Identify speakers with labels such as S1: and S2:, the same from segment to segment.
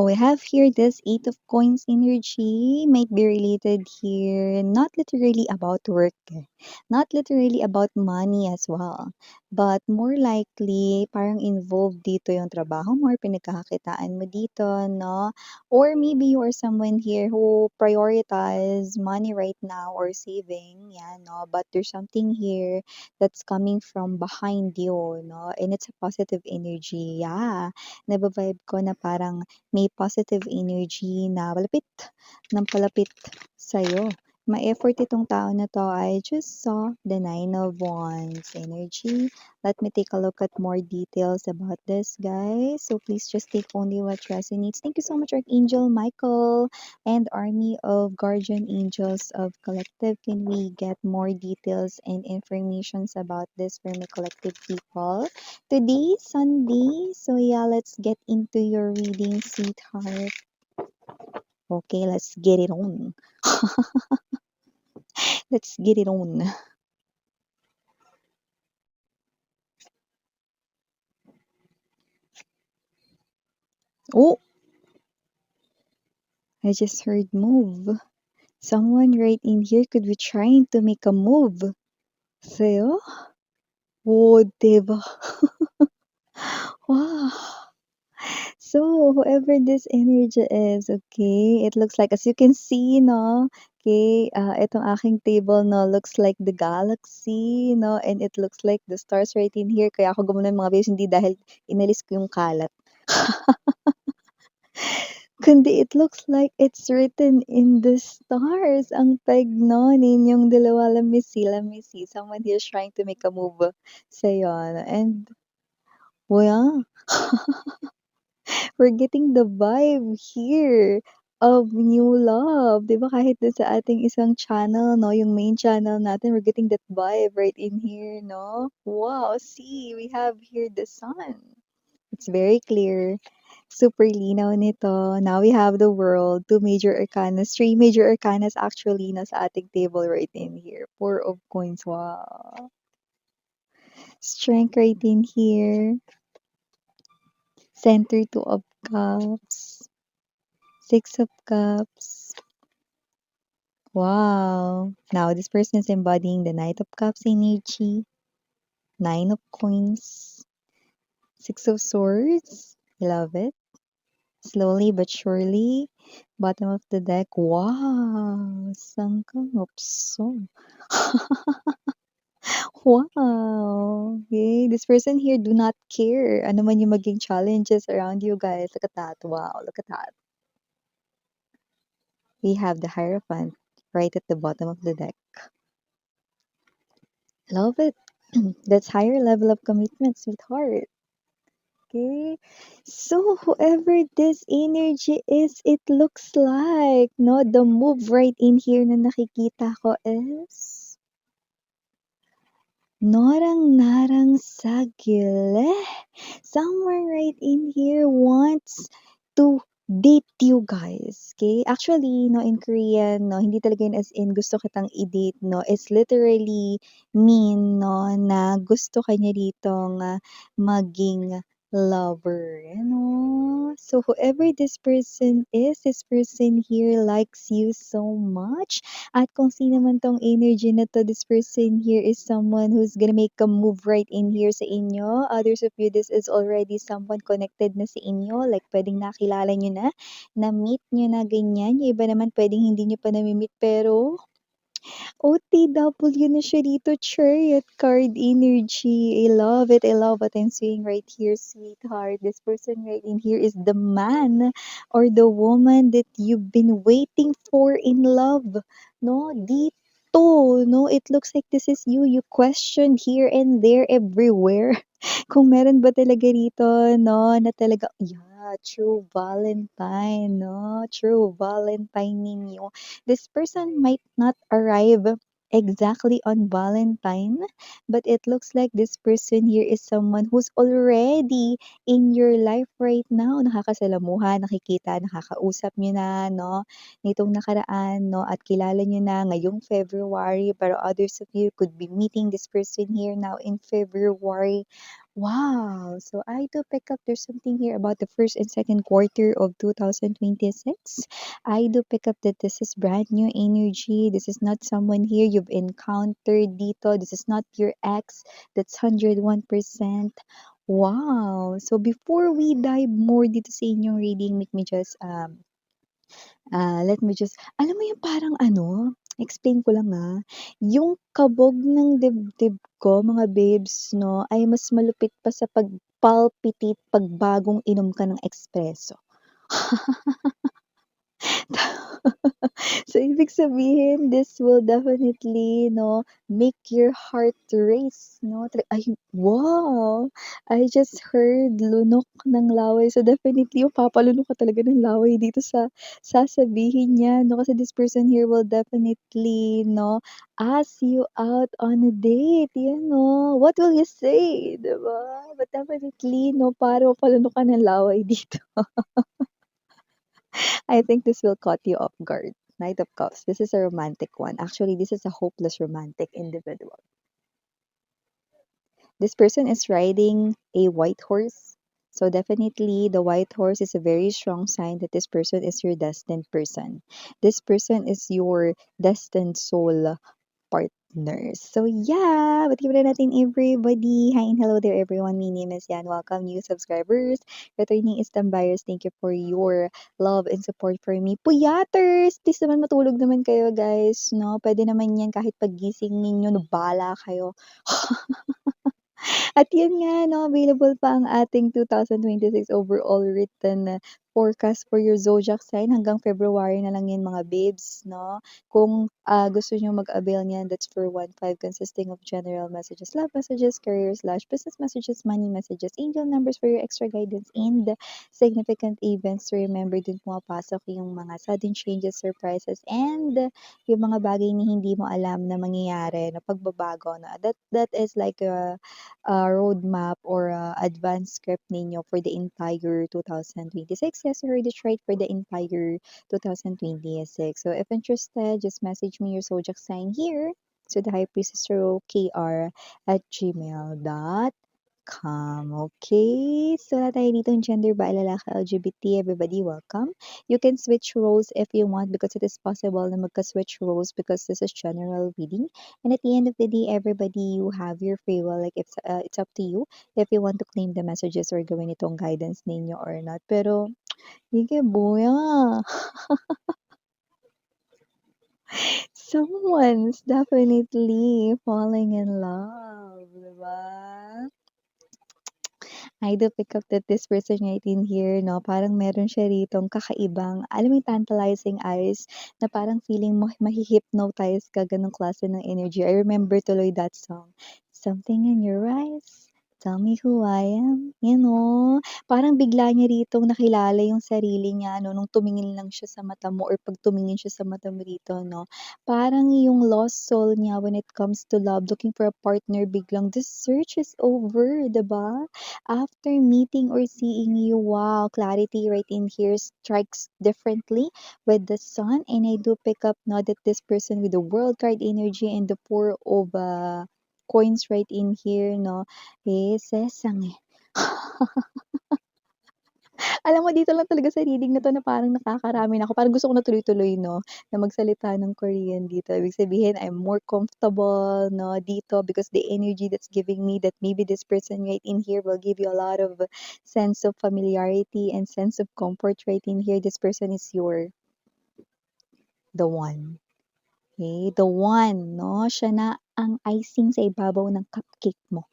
S1: Oh, we have here this Eight of Coins energy might be related here, not literally about work, not literally about money as well, but more likely parang involved dito yung trabaho mo or pinagkakakitaan mo dito, no? Or maybe you are someone here who prioritize money right now or saving, yeah, no? But there's something here that's coming from behind you, no? And it's a positive energy, yeah. Nababibe ko na parang may positive energy na palapit ng palapit sa'yo. Ma-effort itong tao na 'to. I just saw the Nine of Wands energy. Let me take a look at more details about this, guys. So please just take only what resonates. Thank you so much, Archangel Michael and army of guardian angels of collective. Can we get more details and informations about this for my collective people? Today, Sunday. So yeah, let's get into your reading, sweetheart. Okay, let's get it on. Let's get it on. Oh, I just heard move. Someone right in here could be trying to make a move. Sa'yo? Oh, diba? Wow. So, whoever this energy is, okay, it looks like, as you can see, no, okay, itong aking table, no, looks like the galaxy, no, and it looks like the stars right in here. Kaya ako gumanon mga babes, hindi dahil inalis ko yung kalat. Kundi it looks like it's written in the stars. Ang peg no, ninyong dalawa, let me see, let me see. Someone here is trying to make a move sa'yo. And, well, we're getting the vibe here of new love. 'Di ba kahit dun sa ating isang channel, no, yung main channel natin, we're getting that vibe right in here, no? Wow, see, we have here the sun. It's very clear. Super linaw nito. Now we have the world, two major arcanas, three major arcanas actually nasa ating table right in here. Four of coins. Wow. Strength right in here. Center, two of cups. Six of cups. Wow. Now this person is embodying the Knight of Cups energy. Nine of coins. Six of swords. Love it. Slowly but surely. Bottom of the deck. Wow. Sangkang opso. Wow. Okay. This person here do not care. Ano man yung maging challenges around you guys. Look at that. Wow. Look at that. We have the Hierophant right at the bottom of the deck. Love it. That's higher level of commitment, sweetheart. Okay. So whoever this energy is, it looks like, no, the move right in here na nakikita ko is norang-narang sa gileh. Someone right in here wants to date you guys. Okay? Actually, no, in Korean, no, hindi talaga yun as in gusto kitang i-date, no. It's literally mean, no, na gusto kanya ditong maging lover, you know. So whoever this person here likes you so much. At kung sino man tong energy na 'to, this person here is someone who's gonna make a move right in here sa inyo. Others of you, this is already someone connected na sa inyo, like puwedeng nakilala niyo na, na-meet niyo na ganyan. Yung iba naman puwedeng hindi niyo pa nami-meet pero OTW na siya dito, Chariot card energy. I love what I'm seeing right here, sweetheart. This person right in here is the man or the woman that you've been waiting for in love. No, dito, no, it looks like this is you. You questioned here and there, everywhere. Kung meron ba talaga rito, no, na talaga, yeah, true Valentine, no, true Valentine ninyo. This person might not arrive exactly on Valentine, but it looks like this person here is someone who's already in your life right now. Nakakasalamuha, nakikita, nakakausap niyo na, no? Nitong nakaraan, no? At kilala niyo na ngayong February, pero others of you could be meeting this person here now in February. Wow! So I do pick up there's something here about the first and second quarter of 2026. I do pick up that this is brand new energy. This is not someone here you've encountered dito. This is not your ex. That's 101%. Wow! So before we dive more dito sa inyong reading, make me just let me just alam mo yung parang ano, explain ko lang, yung kabog ng dibdib ko mga babes 'no, ay mas malupit pa sa pag-palpitate 'pag bagong inom ka ng espresso. So, ibig sabihin, this will definitely, no, make your heart race, no? Ay, wow! I just heard lunok ng laway. So, definitely, papalunok ka talaga ng laway dito sa sasabihin niya, no? Kasi this person here will definitely, no, ask you out on a date, What will you say, diba? But definitely, no, para mapalunok ka ng laway dito. I think this will caught you off guard. Knight of Cups. This is a romantic one. Actually, this is a hopeless romantic individual. This person is riding a white horse. So definitely the white horse is a very strong sign that this person is your destined person. This person is your destined soul partners. So yeah, but na natin everybody. Hi and hello there everyone. My name is Yan. Welcome new subscribers. Returning Istam buyers, thank you for your love and support for me. Puyaters! Please naman matulog naman kayo guys. No? Pwede naman yan kahit pagising ninyo, no, bala kayo. At yun nga 'no, available pa ang ating 2026 overall written forecast for your zodiac sign hanggang February na lang yan mga babes 'no. Kung, gusto niyo mag-avail niyan, that's for 1/5 consisting of general messages, love messages, career/business messages, money messages, angel numbers for your extra guidance, and significant events. To remember dun pumapasok yung mga sudden changes, surprises, and yung mga bagay na hindi mo alam na mangyayari na pagbabago na that is like roadmap or advanced script ninyo for the entire 2026. Yes, you heard it right, for the entire 2026. So if interested, just message me your zodiac sign here to the High Priestess Tarot KR at gmail.com. Okay? So, wala tayo dito ng gender ba, lalaki, LGBT, everybody welcome. You can switch roles if you want because it is possible na magka-switch roles because this is general reading. And at the end of the day, everybody, you have your free will. Like, it's up to you if you want to claim the messages or gawin itong guidance ninyo or not. Pero, sige, buya. Someone's definitely falling in love, diba? I do pick up that this person right in here, no, parang meron siya ritong kakaibang, alam mo yung tantalizing eyes na parang feeling mo mahi-hypnotize ka, ganong klase ng energy. I remember tuloy that song, Something in Your Eyes, Tell Me Who I Am, parang bigla niya ritong nakilala yung sarili niya, no, nung tumingin lang siya sa mata mo or pag tumingin siya sa mata mo rito, no, parang yung lost soul niya when it comes to love, looking for a partner, biglang the search is over, 'di ba? After meeting or seeing you, wow, clarity right in here strikes differently with the sun. And I do pick up now that this person with the world card energy and the four of coins right in here, no, sesang eh. Alam mo dito lang talaga sa reading na 'to na parang nakakarami na ako, parang gusto ko na tuloy-tuloy 'no, na magsalita ng Korean dito. Ibig sabihin I'm more comfortable 'no, dito because the energy that's giving me that maybe this person right in here will give you a lot of sense of familiarity and sense of comfort right in here. This person is the one, okay? The one 'no, siya na ang icing sa ibabaw ng cupcake mo.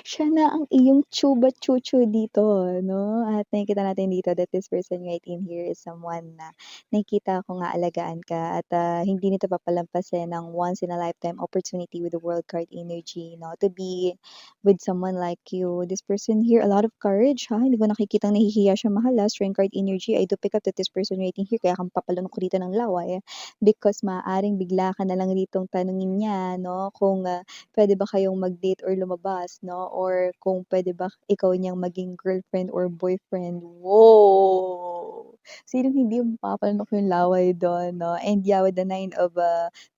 S1: Siya na ang iyong chuba chuchu dito 'no, at nakikita natin dito that this person right in here is someone na nakikita ko nga alagaan ka at, hindi nito papalampasin ng once in a lifetime opportunity with the world card energy 'no, to be with someone like you. This person here, a lot of courage hindi ko nakikitang nahihiya siya mahal, strength card energy. I do pick up that this person right in here kaya kang papalunok ko dito ng laway because maaaring bigla ka na lang ditong tanungin niya 'no, kung, puwede ba kayong mag-date or lumabas 'no, or kung puwede ba ikaw niyang maging girlfriend or boyfriend. Wow! Sinong hindi mapapalunok yung laway dun 'no? And yeah, with the 9 of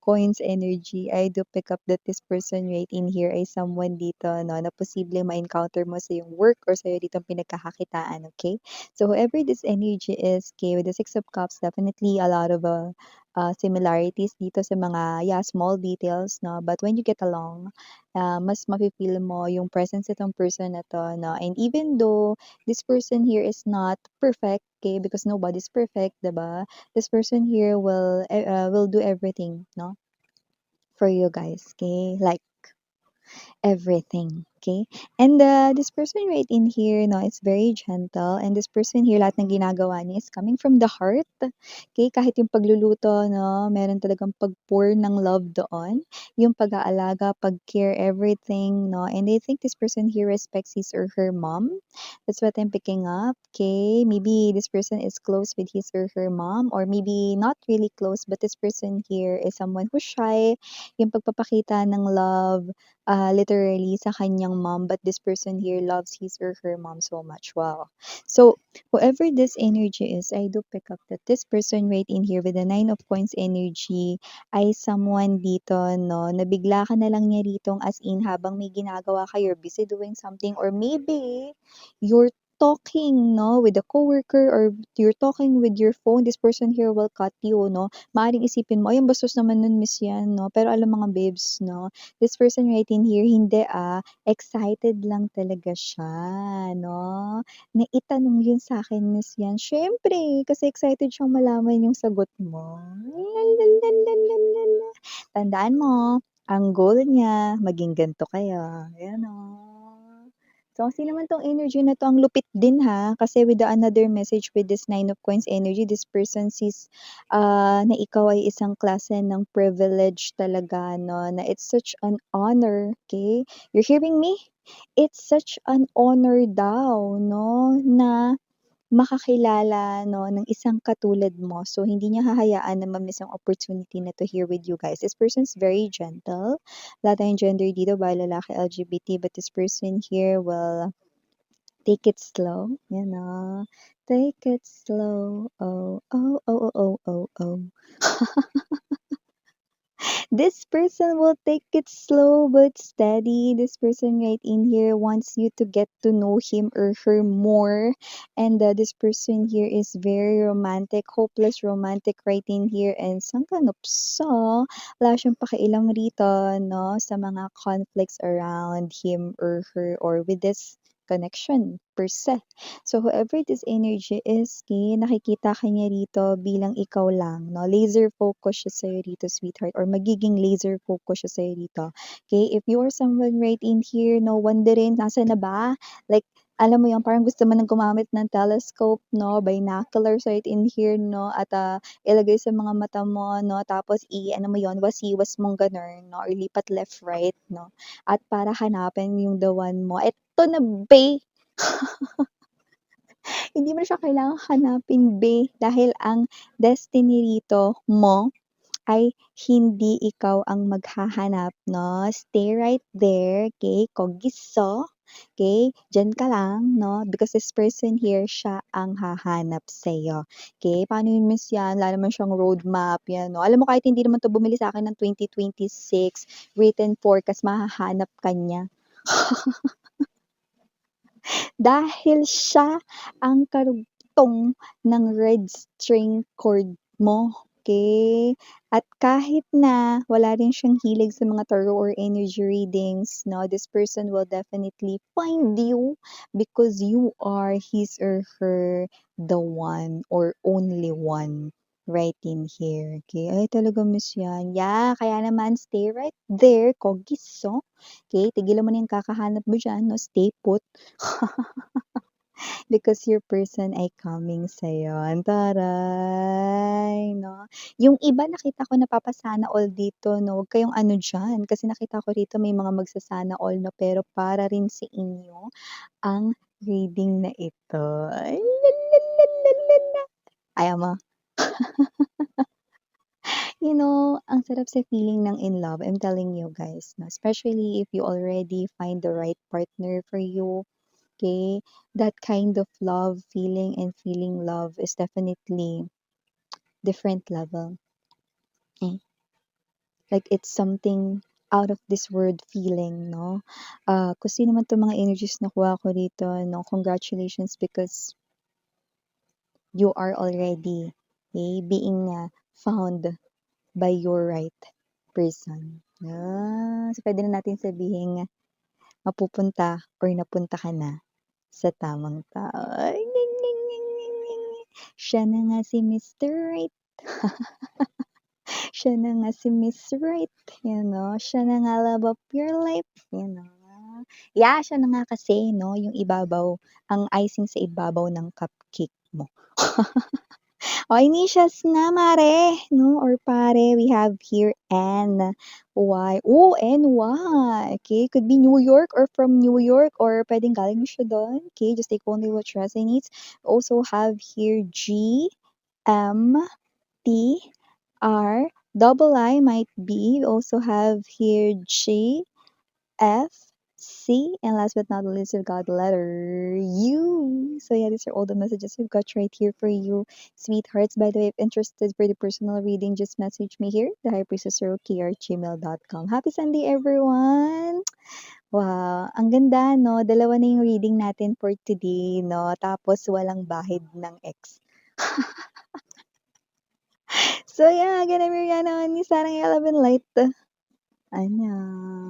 S1: coins energy, I do pick up that this person right in here ay someone dito 'no, na posibleng ma-encounter mo sa iyong work or sa'yo ditong pinagkakakitaan, okay? So whoever this energy is, okay, with the Six of Cups, definitely a lot of, similarities dito sa mga, yeah, small details 'no, but when you get along, mas mafi-feel mo yung presence nitong person na 'to 'no, and even though this person here is not perfect, okay, because nobody's perfect, 'di ba? This person here will do everything, no, for you guys, okay? Like everything, okay? And this person right in here, no, is very gentle, and this person here, lahat ng ginagawa niya is coming from the heart, okay? Kahit yung pagluluto, no, meron talagang pag-pour ng love doon, yung pag-aalaga, pag-care, everything, no? And I think this person here respects his or her mom. That's what I'm picking up, okay? Maybe this person is close with his or her mom, or maybe not really close, but this person here is someone who's shy, yung pagpapakita ng love, literally sa kanyang mom, but this person here loves his or her mom so much. Wow. So, whoever this energy is, I do pick up that this person right in here with the 9 of coins energy ay someone dito, no, nabigla ka na lang niya ritong as in habang may ginagawa ka, you're busy doing something, or maybe you're talking, no, with a coworker, or you're talking with your phone, this person here will cut you, no. Maaaring isipin mo, ay, ang bastos naman nun, miss yan, no. Pero alam mga babes, no, this person right in here, hindi excited lang talaga siya, no? Naitanong yun sa akin, miss yan. Siyempre, kasi excited siyang malaman yung sagot mo. Lalalala. Tandaan mo, ang goal niya, maging ganito kayo. Ayan o. So, kasi naman tong energy na 'to, ang lupit din ha, kasi with the another message with this 9 of coins energy, this person sees, na ikaw ay isang klase ng privilege talaga 'no, na it's such an honor, okay? You're hearing me? It's such an honor daw 'no, na makakilala 'no, ng isang katulad mo. So, hindi niya hahayaan na ma-miss ang opportunity na 'to here with you guys. This person's very gentle. Wala tayong gender dito, bawal lalaki, LGBT, but this person here will take it slow, you know? Take it slow. Oh, oh, oh, oh, oh, oh, oh. This person will take it slow but steady. This person right in here wants you to get to know him or her more. And this person here is very romantic, hopeless romantic right in here. And sangkanupsa, wala siyang pakialam rito, no, sa mga conflicts around him or her or with this connection per se. So whoever this energy is, okay, nakikita ka niya rito bilang ikaw lang, no? Laser focus siya sa'yo rito, sweetheart, or magiging laser focus siya sa'yo rito. Okay, if you are someone right in here, no, wondering, nasa na ba? Like, alam mo yung parang gusto mo nang gumamit ng telescope, no, binoculars right in here, no, at ilagay sa mga mata mo, no, tapos ano mo yon, wasiwas mong ganun, no, or lipat left, right, no, at para hanapin yung the one mo. Eto na, be! Hindi mo na siya kailangang hanapin, be, dahil ang destiny rito mo ay hindi ikaw ang maghahanap, no? Stay right there, okay? Kogiso, okay? Diyan ka lang, no? Because this person here, siya ang hahanap sa'yo. Okay? Paano yun, miss yan? Wala naman siyang roadmap, yan, no? Alam mo, kahit hindi naman to bumili sa akin ng 2026 written forecast, mahahanap ka niya. Dahil siya ang karugtong ng red string chord mo, okay? At kahit na wala rin siyang hilig sa mga tarot or energy readings, no, this person will definitely find you because you are his or her the one or only one right in here, okay? Ay, talaga miss yan. Yeah, kaya naman stay right there, kogiso. Okay, tigilan mo na yung kakahanap mo dyan, no? Stay put. Because your person ay coming sa'yo. Ang taray, 'no? Yung iba nakita ko napapasana all dito, 'no? Huwag kayong ano diyan, kasi nakita ko rito may mga magsasana all, 'no? Pero para rin sa inyo ang reading na ito. Ay, la la la la la la. Ayaw mo? You know, ang sarap sa feeling ng in love, I'm telling you guys, 'no? Especially if you already find the right partner for you. Okay, that kind of love, feeling and feeling love is definitely different level. Eh, like it's something out of this world feeling, no? Kung sino man 'tong mga energies na nakuha ko dito, no, congratulations because you are already, being, found by your right person. So puwede na natin sabihing mapupunta or napunta ka na sa tamang tao. Ay, nging, nging, nging, nging, nging. Siya na nga si Mr. Right. Siya na nga si Miss Right, siya na nga love of your life, Yeah, siya na nga kasi 'no, yung ibabaw, ang icing sa ibabaw ng cupcake mo. Oh, initials nga mare 'no or pare, we have here N-Y. Oh, N-Y, okay, could be New York or from New York or puwedeng galing siya dun, okay, just take only what resonates. Also have here G-M-T-R, double I might be. We also have here J-F-C, and last but not least, we've got the letter U. So yeah, these are all the messages we've got right here for you, sweethearts. By the way, if interested for the personal reading, just message me here, the highpriestessroki@gmail.com. Happy Sunday, everyone! Wow, ang ganda, no? Dalawa na yung reading natin for today, no? Tapos walang bahid ng X. So yeah, again, I'm Mariana ni Sarang 11 Light. Annyeong.